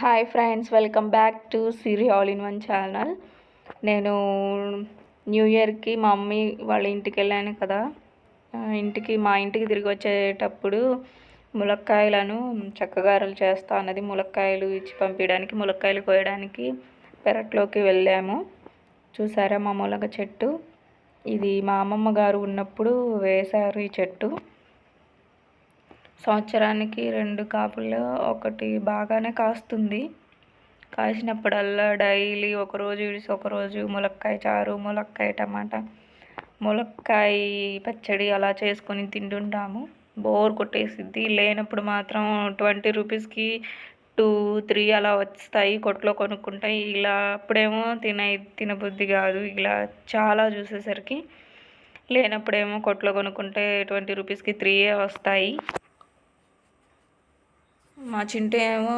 Hi friends, welcome back to Siri all in one channel. నేను new ఇయర్కి మా mummy వాళ్ళ ఇంటికి వెళ్ళాను కదా. మా ఇంటికి తిరిగి వచ్చేటప్పుడు ములక్కాయలను చక్కగారలు చేస్తా అన్నది. ములక్కాయలు ఇచ్చి పంపించడానికి, ములక్కాయలు కోయడానికి పెరట్లోకి వెళ్ళాము. చూసారా మా ములగ చెట్టు? ఇది మా అమ్మమ్మ గారు ఉన్నప్పుడు వేశారు ఈ చెట్టు. సంవత్సరానికి 2 కాపులు, ఒకటి బాగానే కాస్తుంది. కాసినప్పుడల్లా డైలీ ఒకరోజు విడిసి ఒకరోజు ములక్కాయ చారు, ములక్కాయ టమాటా, ములక్కాయ పచ్చడి అలా చేసుకొని తింటుంటాము. బోర్ కొట్టేసిద్ది. లేనప్పుడు మాత్రం 20 రూపీస్కి 2, 3 అలా వస్తాయి కొట్లో కొనుక్కుంటాయి. ఇలా అప్పుడేమో తినబుద్ధి కాదు. ఇలా చాలా చూసేసరికి లేనప్పుడేమో కొట్లో కొనుక్కుంటే 20 రూపీస్కి 3 వస్తాయి. మా చింటూ ఏమో